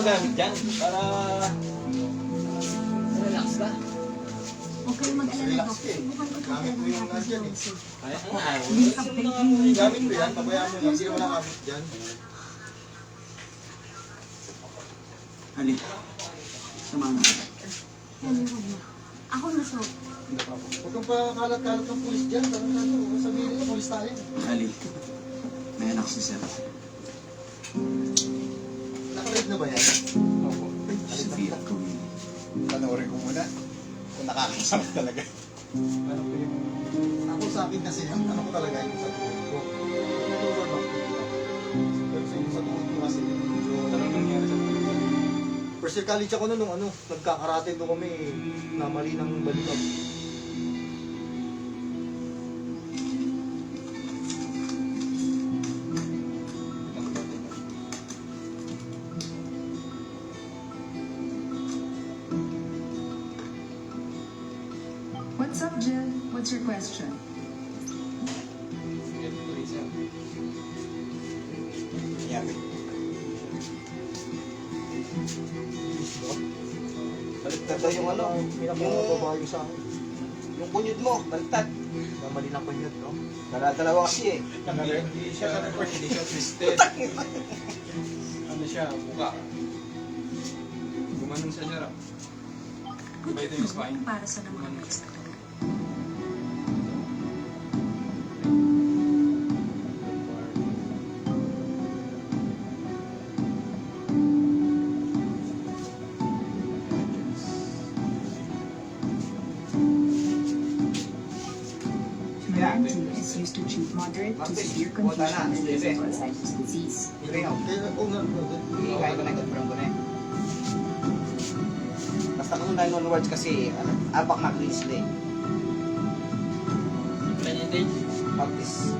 magamit dyan para relax ka. Huwag kayo mag-alala, Relax Dok. ka eh. Subukan ko Gamit mo yung nandyan eh. Kaya Gamit mo yan, pabayaan mo lang. Hindi mo lang gamit dyan. Halika. Samahan mo. Henry, huwag na. Ako na, so. Huwag kang pakalat-kalat ng pulis dyan. Sabihin nila, pulis tayo. Halika. May anak si Sir. Nakaread na ba yan? Opo. Sofia Covini. Panoorin ko muna. Kung nakakasama talaga. Ano po yung... Ako sa akin kasi, ang ano ko talaga yung sa tuhod ko. Lower back ko. Pero sa yung sa tuhod ko kasi, Anong nangyari sa mga? first year college ako na nung ano, nagkakarate doon kami, namali ng balikat. What's up, Jill? What's your question? Baliktad daw yung ano, Pinapakababayo sa akin. yung kunyod mo, baliktad. Namali ng panyod, no? Dalawa kasi eh. Hindi siya twisted. Ano siya, buka. Gumanong sa siya. Iba ito yung spine. Para sa mga may sakit. Meranti is used to treat moderate to severe condition related to Alzheimer's disease. Kaya, oo nga, brother. Kaya ko na-confirm ko na eh. Basta kung 9 onwards kasi, abak na Grizzly. Kanya din, Practice.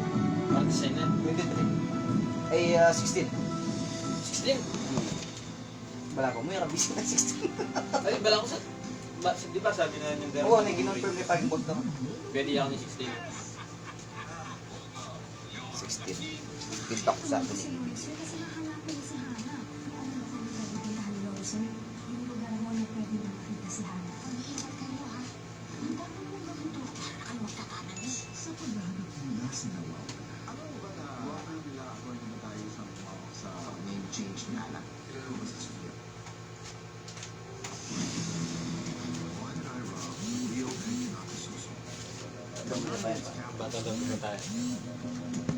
partisan na. 23. Ay, 16. 16. Wala ko, may rabis na 16. Ay, bala ko sa... Di ba sabi na yung Oo, nag-confirm ni Paging Bot naman. Pwede ako ni 16. 16. Pinta ko sa atin. Sir, kasi nahanapin si Hana. Ano ba kung pwede pintahan ni Lawson? Yung lugar mo na pwede makita si Hana. Mag-iingat kayo, ha? Ang dami mo gawin to. Para na kayo magtatanan eh. Sa paghahanap muna si Nawal, alam mo ba na water nila ako na tayo sa name change ni anak? Kailan mo ba si Sofia? Why did I wrong? We okay not to Susan. Bata daw na tayo.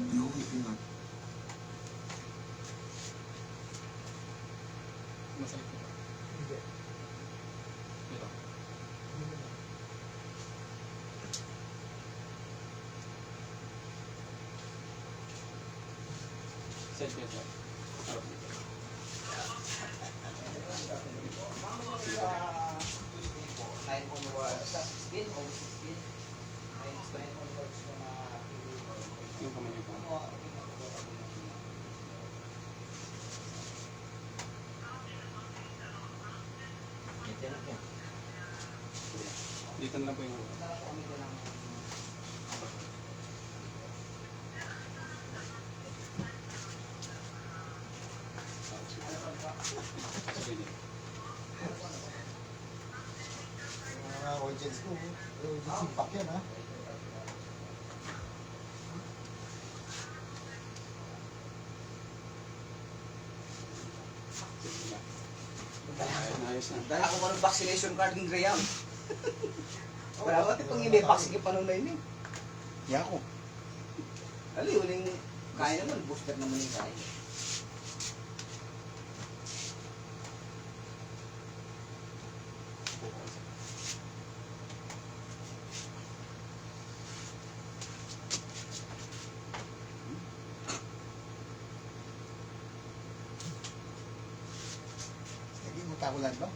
The only thing I Masakit ko. Ito. Set ko ito. Harap dito. Yung kamay niyo po. Dito na lang po yung... Sige, dito. Mga audience ko, audience impact yan, ha? Ayos na. Dahil ako ng vaccination card ng Graham. Wala ba? Itong hindi vaccine pa nung na yun eh. Yan ko. Alam yun, yung kaya naman, booster naman yung kaya. Sige, magkakulan ba?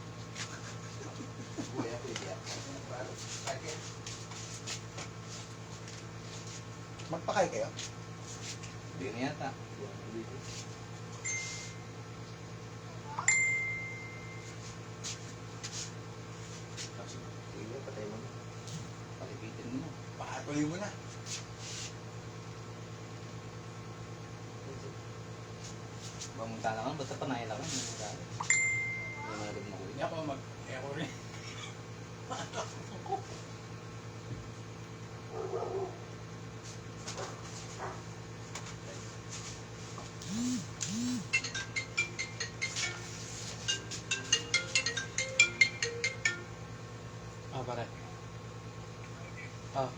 Kuya, kuya. Magpakay kayo? Hindi na yata. Sige, patay mo na. Palipitin mo na. Pakatuloy mo na. Bamunta lang, basta panahin lang. na natin dito. Hindi ako mag-echo rin. Ah, pare. Ah.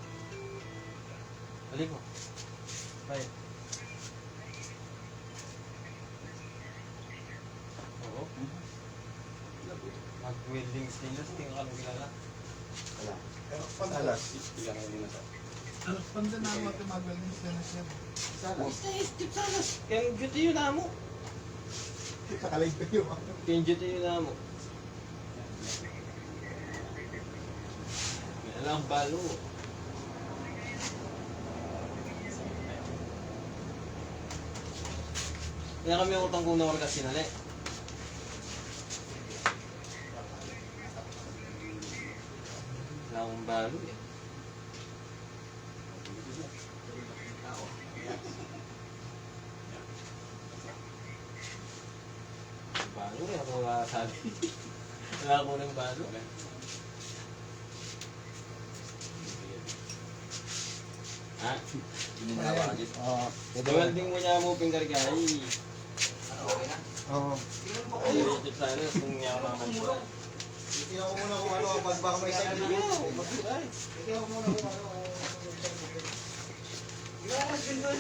Balik mo. Bye. Oo. Mag-welding stainless, hindi ka kami kilala. Wala. Pero padalas. Bigyan kayo muna sa... Ano, panda na mag-welding na siya. Salas. Steve Salas. Kaya yung duty yun na mo. Kakalay ko yung Kaya yung duty yun na mo. Yan lang balo. Kaya kami ang utang kong nawarga sinali. Wala akong balo eh. Balo eh, ako sabi. Wala akong ng balo. Ha? Hindi na ako agad. Oo. Welding mo niya mo pingkargay. Ano, okay na? Oo. Tingnan mo Ay, ko. Steve Salas, kung niya ako makakuha. Tingnan ko muna kung ano, pag baka may Sabi side niya, view. mag-try. Tingnan ko muna kung ano. Tingnan mo mas doon.